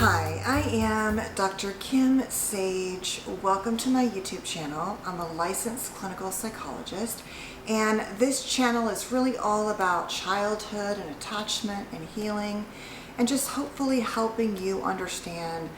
Hi, I am Dr. Kim Sage. Welcome to my YouTube channel. I'm a licensed clinical psychologist, and this channel is really all about childhood and attachment and healing, and just hopefully helping you understand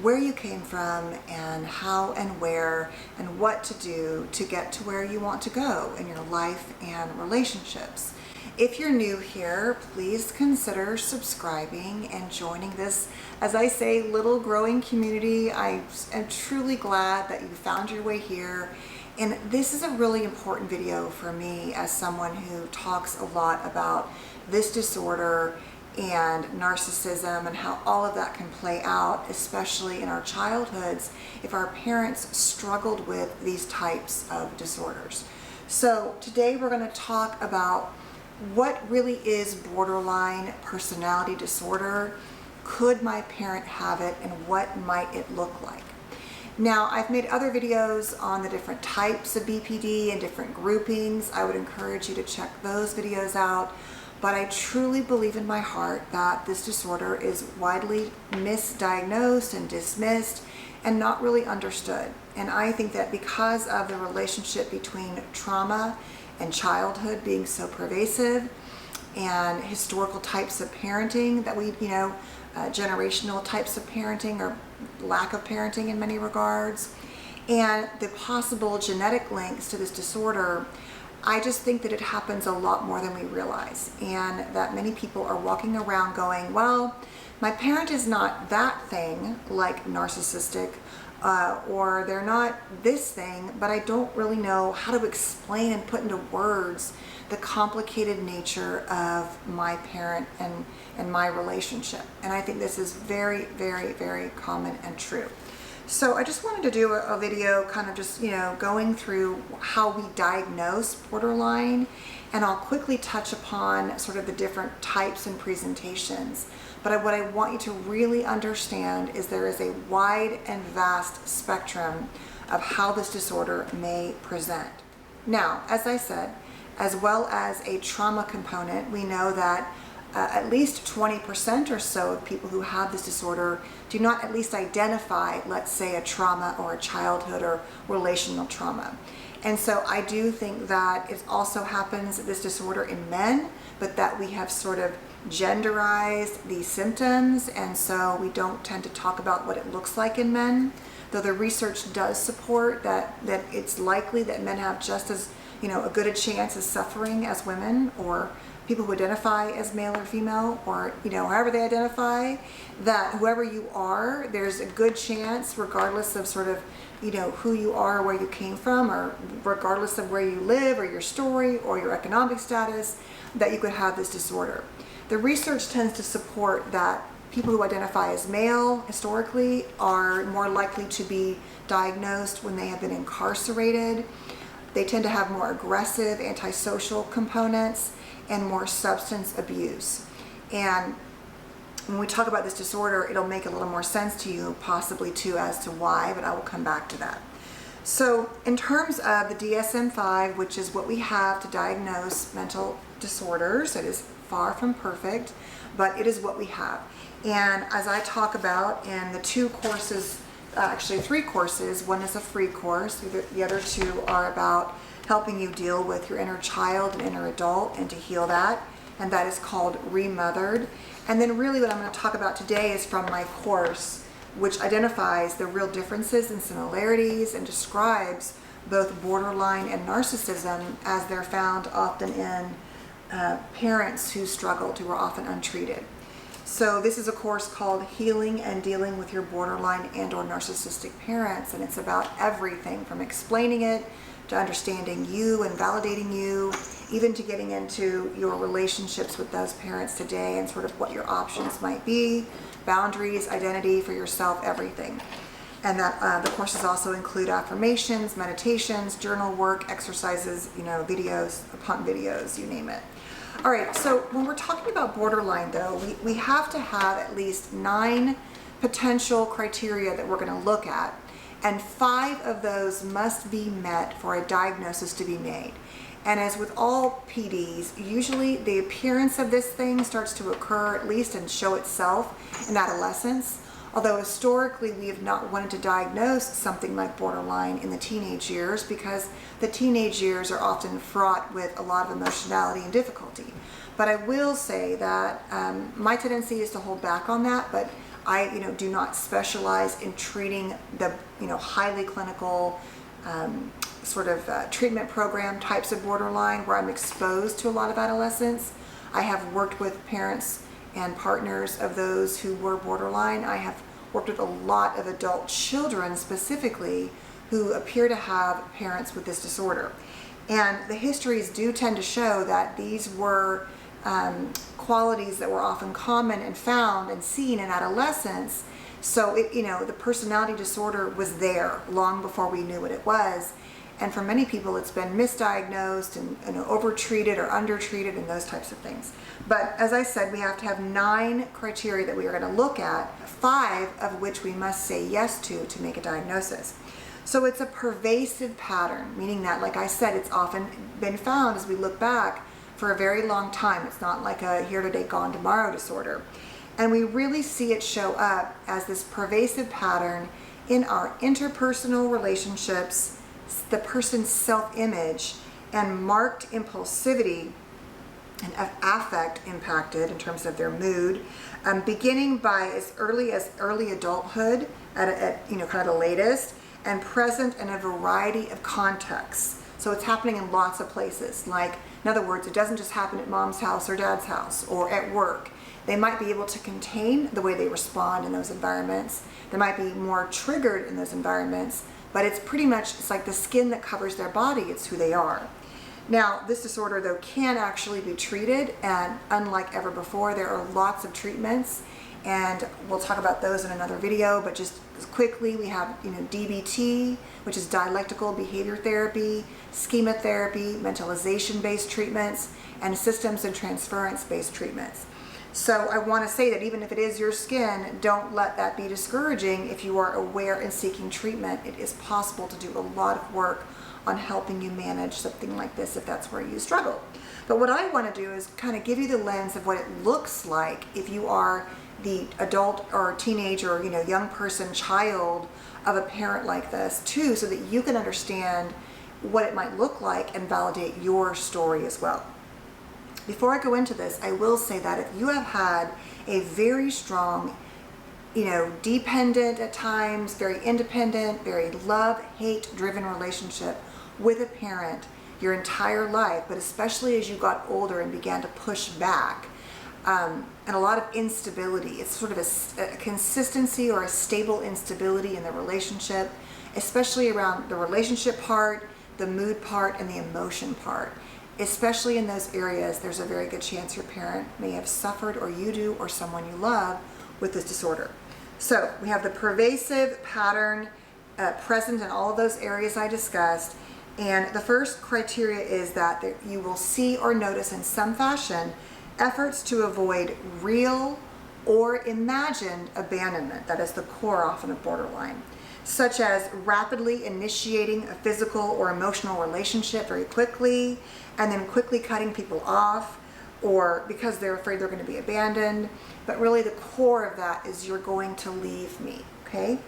where you came from and how and where and what to do to get to where you want to go in your life and relationships. If you're new here, please consider subscribing and joining this, as I say, little growing community. I am truly glad that you found your way here. And this is a really important video for me as someone who talks a lot about this disorder and narcissism and how all of that can play out, especially in our childhoods, if our parents struggled with these types of disorders. So today we're going to talk about what really is borderline personality disorder. Could my parent have it, and what might it look like? Now, I've made other videos on the different types of BPD and different groupings. I would encourage you to check those videos out. But I truly believe in my heart that this disorder is widely misdiagnosed and dismissed and not really understood. And I think that because of the relationship between trauma and childhood being so pervasive, and historical types of parenting that we, generational types of parenting or lack of parenting in many regards, and the possible genetic links to this disorder, I just think that it happens a lot more than we realize, and that many people are walking around going, well, my parent is not that thing like narcissistic, or they're not this thing, but I don't really know how to explain and put into words the complicated nature of my parent and my relationship. And I think this is very, very, very common and true. So I just wanted to do a video kind of just, going through how we diagnose borderline, and I'll quickly touch upon sort of the different types and presentations. But what I want you to really understand is there is a wide and vast spectrum of how this disorder may present. Now, as I said, as well as a trauma component, we know that at least 20% or so of people who have this disorder do not at least identify, let's say, a trauma or a childhood or relational trauma. And so I do think that it also happens, this disorder, in men, but that we have sort of genderized these symptoms, and so we don't tend to talk about what it looks like in men, though the research does support that it's likely that men have just as a good a chance of suffering as women, or people who identify as male or female, or however they identify, that whoever you are, there's a good chance, regardless of sort of who you are, where you came from, or regardless of where you live or your story or your economic status, that you could have this disorder. The research tends to support that people who identify as male historically are more likely to be diagnosed when they have been incarcerated. They tend to have more aggressive antisocial components and more substance abuse. And when we talk about this disorder, it'll make a little more sense to you, possibly too, as to why, but I will come back to that. So in terms of the DSM-5, which is what we have to diagnose mental disorders, it is far from perfect, but it is what we have. And as I talk about in the two courses, actually 3 courses, one is a free course, the other 2 are about helping you deal with your inner child and inner adult and to heal that, and that is called Remothered. And then really what I'm going to talk about today is from my course, which identifies the real differences and similarities and describes both borderline and narcissism as they're found often in parents who struggled, who were often untreated. So this is a course called Healing and Dealing with Your Borderline and or Narcissistic Parents, and it's about everything from explaining it to understanding you and validating you, even to getting into your relationships with those parents today and sort of what your options might be, boundaries, identity for yourself, everything. And that the courses also include affirmations, meditations, journal work, exercises, videos upon videos, you name it. All right, so when we're talking about borderline, though, we have to have at least 9 potential criteria that we're going to look at, and 5 of those must be met for a diagnosis to be made. And as with all PDs, usually the appearance of this thing starts to occur, at least, and show itself in adolescence. Although historically we have not wanted to diagnose something like borderline in the teenage years because the teenage years are often fraught with a lot of emotionality and difficulty. But I will say that my tendency is to hold back on that, but I do not specialize in treating the highly clinical treatment program types of borderline where I'm exposed to a lot of adolescents. I have worked with parents and partners of those who were borderline. I have worked with a lot of adult children specifically who appear to have parents with this disorder. And the histories do tend to show that these were qualities that were often common and found and seen in adolescence. So the personality disorder was there long before we knew what it was. And for many people, it's been misdiagnosed and overtreated or undertreated and those types of things. But as I said, we have to have 9 criteria that we are going to look at, 5 of which we must say yes to make a diagnosis. So it's a pervasive pattern, meaning that, like I said, it's often been found as we look back for a very long time. It's not like a here today, gone tomorrow disorder. And we really see it show up as this pervasive pattern in our interpersonal relationships, the person's self-image, and marked impulsivity and affect impacted in terms of their mood, beginning by as early as early adulthood at kind of the latest, and present in a variety of contexts. So it's happening in lots of places. Like, in other words, it doesn't just happen at mom's house or dad's house or at work. They might be able to contain the way they respond in those environments. They might be more triggered in those environments, but it's like the skin that covers their body. It's who they are. Now, this disorder, though, can actually be treated, and unlike ever before, there are lots of treatments, and we'll talk about those in another video. But just quickly, we have DBT, which is dialectical behavior therapy, schema therapy, mentalization-based treatments, and systems and transference-based treatments. So I want to say that even if it is your skin, don't let that be discouraging. If you are aware and seeking treatment, it is possible to do a lot of work on helping you manage something like this if that's where you struggle. But what I want to do is kind of give you the lens of what it looks like if you are the adult or teenager or young person, child of a parent like this too, so that you can understand what it might look like and validate your story as well. Before I go into this, I will say that if you have had a very strong, dependent at times, very independent, very love-hate driven relationship with a parent your entire life, but especially as you got older and began to push back, and a lot of instability. It's sort of a consistency or a stable instability in the relationship, especially around the relationship part, the mood part, and the emotion part. Especially in those areas, there's a very good chance your parent may have suffered, or you do, or someone you love with this disorder. So we have the pervasive pattern present in all of those areas I discussed. And the first criteria is that you will see or notice in some fashion efforts to avoid real or imagined abandonment. That is the core often of borderline, such as rapidly initiating a physical or emotional relationship very quickly and then quickly cutting people off, or because they're afraid they're going to be abandoned. But really the core of that is you're going to leave me, okay?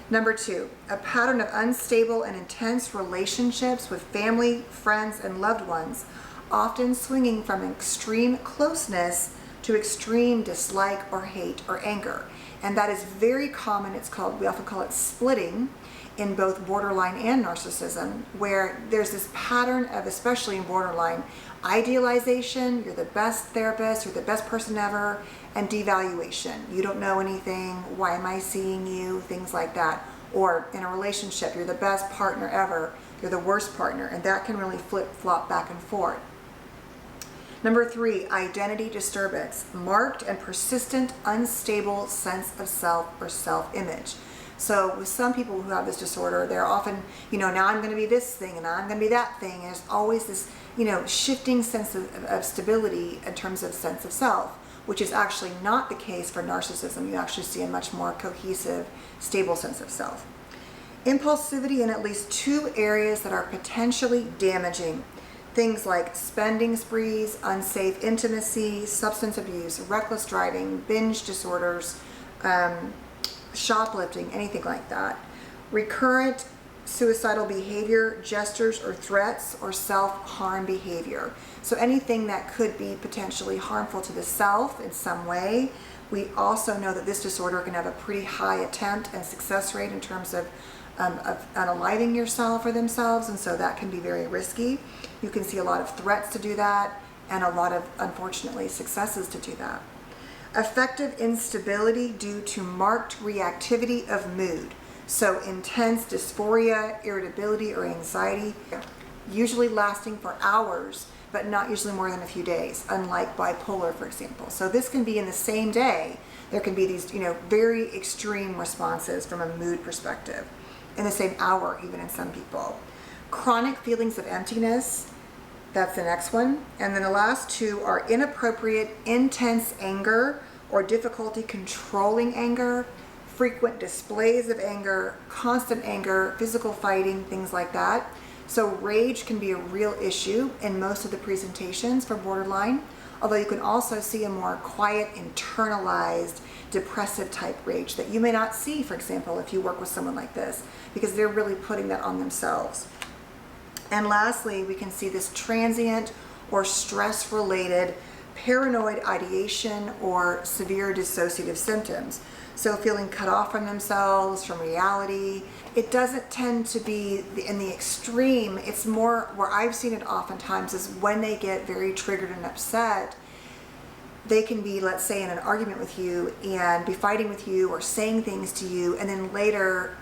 Number 2, a pattern of unstable and intense relationships with family, friends, and loved ones, often swinging from extreme closeness to extreme dislike or hate or anger. And that is very common. We often call it splitting in both borderline and narcissism, where there's this pattern of, especially in borderline, idealization, you're the best therapist, you're the best person ever, and devaluation. You don't know anything, why am I seeing you, things like that. Or in a relationship, you're the best partner ever, you're the worst partner, and that can really flip-flop back and forth. Number 3, identity disturbance, marked and persistent unstable sense of self or self-image. So with some people who have this disorder, they're often, now I'm going to be this thing and now I'm going to be that thing. And there's always this, shifting sense of stability in terms of sense of self, which is actually not the case for narcissism. You actually see a much more cohesive, stable sense of self. Impulsivity in at least 2 areas that are potentially damaging. Things like spending sprees, unsafe intimacy, substance abuse, reckless driving, binge disorders, shoplifting, anything like that. Recurrent suicidal behavior, gestures or threats, or self-harm behavior. So anything that could be potentially harmful to the self in some way. We also know that this disorder can have a pretty high attempt and success rate in terms of unaliving yourself or themselves, and so that can be very risky. You can see a lot of threats to do that and a lot of, unfortunately, successes to do that. Affective instability due to marked reactivity of mood. So intense dysphoria, irritability, or anxiety, usually lasting for hours, but not usually more than a few days, unlike bipolar, for example. So this can be in the same day. There can be these, very extreme responses from a mood perspective in the same hour, even in some people. Chronic feelings of emptiness, that's the next one. And then the last two are inappropriate, intense anger or difficulty controlling anger, frequent displays of anger, constant anger, physical fighting, things like that. So rage can be a real issue in most of the presentations for borderline, although you can also see a more quiet, internalized, depressive type rage that you may not see, for example, if you work with someone like this, because they're really putting that on themselves. And lastly, we can see this transient or stress-related paranoid ideation or severe dissociative symptoms. So feeling cut off from themselves, from reality. It doesn't tend to be in the extreme. It's more where I've seen it oftentimes is when they get very triggered and upset, they can be, let's say, in an argument with you and be fighting with you or saying things to you, and then later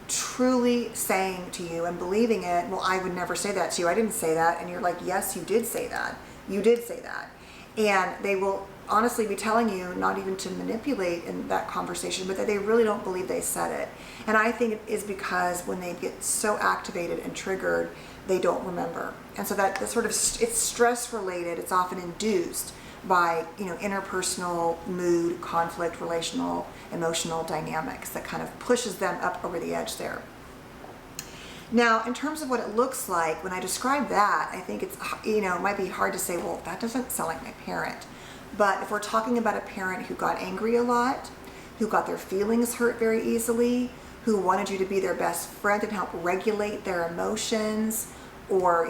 truly saying to you and believing it, well, I would never say that to you. I didn't say that. And you're like, yes, you did say that. You did say that. And they will honestly be telling you not even to manipulate in that conversation, but that they really don't believe they said it. And I think it is because when they get so activated and triggered, they don't remember. And so that sort of, it's stress related. It's often induced by, interpersonal mood, conflict, relational, emotional dynamics that kind of pushes them up over the edge there. Now, in terms of what it looks like, when I describe that, I think it's, it might be hard to say, well, that doesn't sound like my parent. But if we're talking about a parent who got angry a lot, who got their feelings hurt very easily, who wanted you to be their best friend and help regulate their emotions, or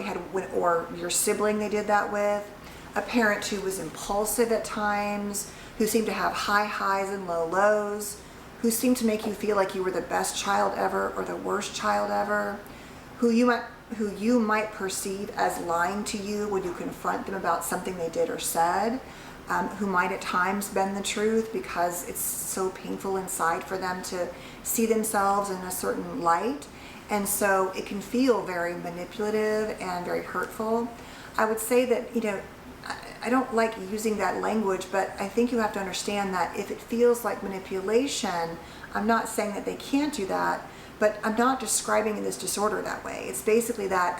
your sibling they did that with, a parent who was impulsive at times, who seemed to have high highs and low lows, who seemed to make you feel like you were the best child ever or the worst child ever, who you might perceive as lying to you when you confront them about something they did or said, who might at times bend the truth because it's so painful inside for them to see themselves in a certain light. And so it can feel very manipulative and very hurtful. I would say that, I don't like using that language, but I think you have to understand that if it feels like manipulation, I'm not saying that they can't do that, but I'm not describing this disorder that way. It's basically that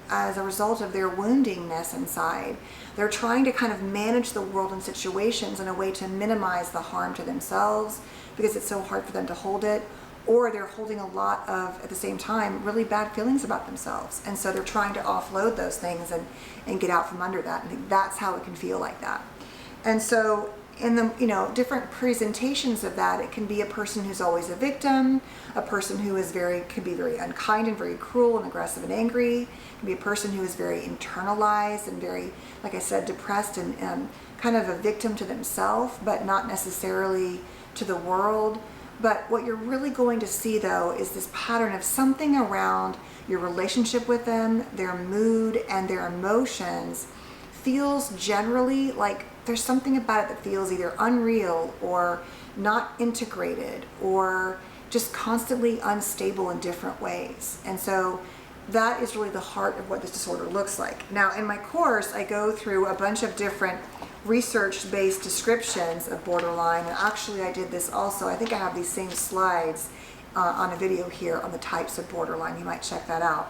as a result of their woundingness inside, they're trying to kind of manage the world and situations in a way to minimize the harm to themselves because it's so hard for them to hold it, or they're holding a lot of, at the same time, really bad feelings about themselves. And so they're trying to offload those things and get out from under that. I think that's how it can feel like that. And so in the, different presentations of that, it can be a person who's always a victim, a person who is can be very unkind and very cruel and aggressive and angry. It can be a person who is very internalized and very, like I said, depressed and kind of a victim to themselves, but not necessarily to the world. But what you're really going to see, though, is this pattern of something around your relationship with them, their mood, and their emotions feels generally like there's something about it that feels either unreal or not integrated or just constantly unstable in different ways. And so that is really the heart of what this disorder looks like. Now, in my course, I go through a bunch of different research-based descriptions of borderline, and actually I did this also. I think I have these same slides on a video here on the types of borderline. You might check that out.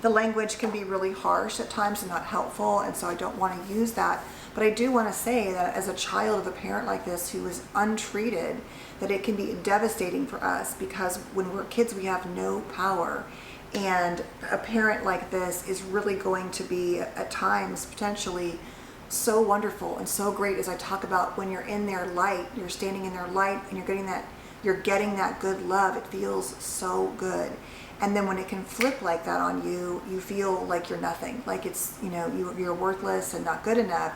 The language can be really harsh at times and not helpful, and so I don't want to use that. But I do want to say that as a child of a parent like this who is untreated, that it can be devastating for us because when we're kids we have no power. And a parent like this is really going to be at times potentially so wonderful and so great, as I talk about when you're in their light, you're standing in their light and you're getting that you're getting that good love. It feels so good. And then when it can flip like that on you, you feel like you're nothing, like it's, you're worthless and not good enough.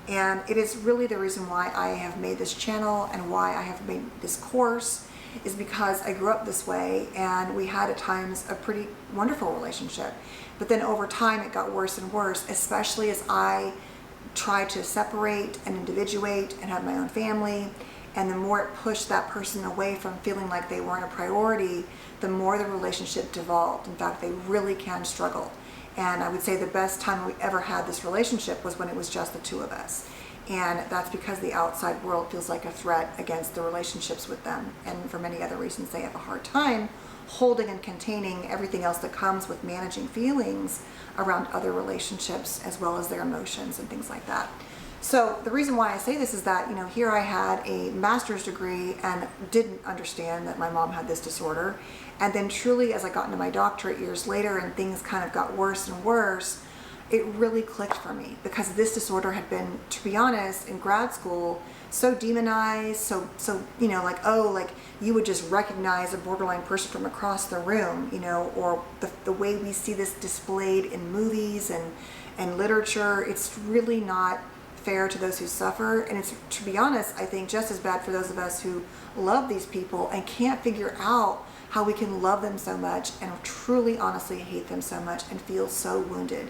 And it is really the reason why I have made this channel and why I have made this course, is because I grew up this way, and we had at times a pretty wonderful relationship. But then over time it got worse and worse, especially as I tried to separate and individuate and have my own family. And the more it pushed that person away from feeling like they weren't a priority, the more the relationship devolved. In fact, they really can struggle. And I would say the best time we ever had this relationship was when it was just the two of us. And that's because the outside world feels like a threat against the relationships with them. And for many other reasons, they have a hard time holding and containing everything else that comes with managing feelings around other relationships, as well as their emotions and things like that. So the reason why I say this is that, here I had a master's degree and didn't understand that my mom had this disorder. And then truly, as I got into my doctorate years later and things kind of got worse and worse, it really clicked for me, because this disorder had been, to be honest, in grad school, so demonized, so like you would just recognize a borderline person from across the room, or the way we see this displayed in movies and literature. It's really not fair to those who suffer, and it's, to be honest, I think just as bad for those of us who love these people and can't figure out how we can love them so much and truly honestly hate them so much and feel so wounded.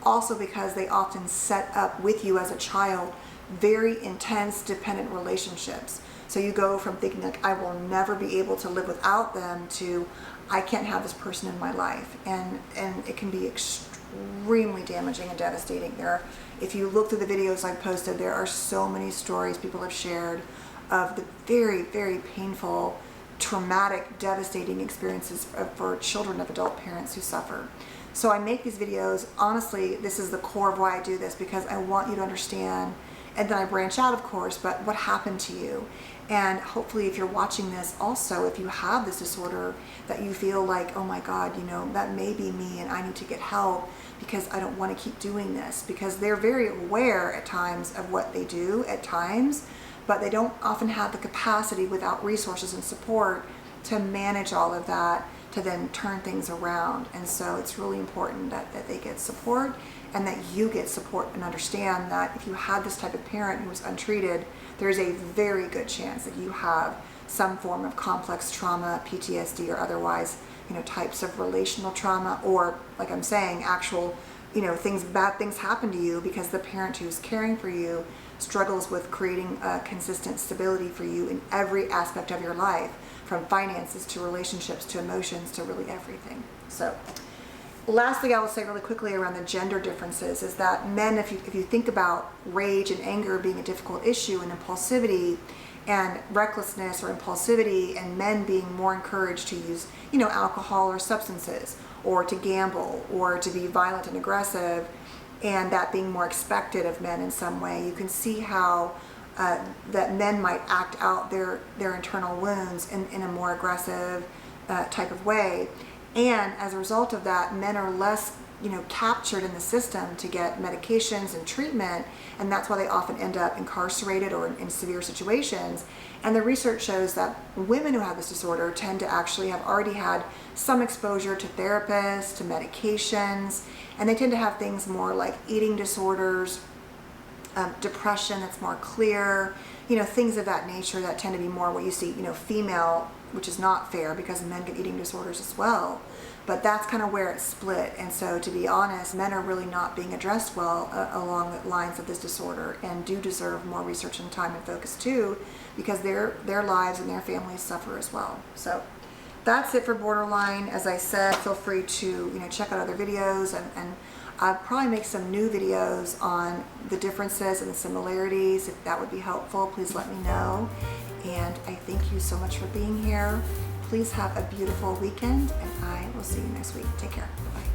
Also because they often set up with you as a child very intense dependent relationships. So you go from thinking like, I will never be able to live without them, to I can't have this person in my life. And it can be extremely damaging and devastating. If you look through the videos I've posted, there are so many stories people have shared of the very, very painful, traumatic, devastating experiences for children of adult parents who suffer. So I make these videos, honestly, this is the core of why I do this, because I want you to understand, and then I branch out, of course, but what happened to you. And hopefully if you're watching this also, if you have this disorder, that you feel like, oh my God, that may be me and I need to get help, because I don't want to keep doing this. Because they're very aware at times of what they do at times, but they don't often have the capacity without resources and support to manage all of that, to then turn things around. And so it's really important that they get support, and that you get support, and understand that if you had this type of parent who was untreated, there's a very good chance that you have some form of complex trauma, PTSD, or otherwise, types of relational trauma, or like I'm saying, actual, bad things happen to you because the parent who's caring for you struggles with creating a consistent stability for you in every aspect of your life, from finances to relationships to emotions to really everything. So lastly, I will say really quickly around the gender differences is that men, if you think about rage and anger being a difficult issue, and impulsivity and recklessness or impulsivity, and men being more encouraged to use, alcohol or substances, or to gamble, or to be violent and aggressive, and that being more expected of men in some way, you can see how that men might act out their internal wounds in a more aggressive type of way. And as a result of that, men are less captured in the system to get medications and treatment, and that's why they often end up incarcerated or in severe situations. And the research shows that women who have this disorder tend to actually have already had some exposure to therapists, to medications, and they tend to have things more like eating disorders, depression that's more clear, things of that nature that tend to be more what you see, female, which is not fair because men get eating disorders as well. But that's kind of where it's split. And so, to be honest, men are really not being addressed well along the lines of this disorder, and do deserve more research and time and focus too, because their lives and their families suffer as well. So that's it for borderline. As I said, feel free to check out other videos, and I'll probably make some new videos on the differences and the similarities. If that would be helpful, please let me know. And I thank you so much for being here. Please have a beautiful weekend, and I will see you next week. Take care. Bye-bye.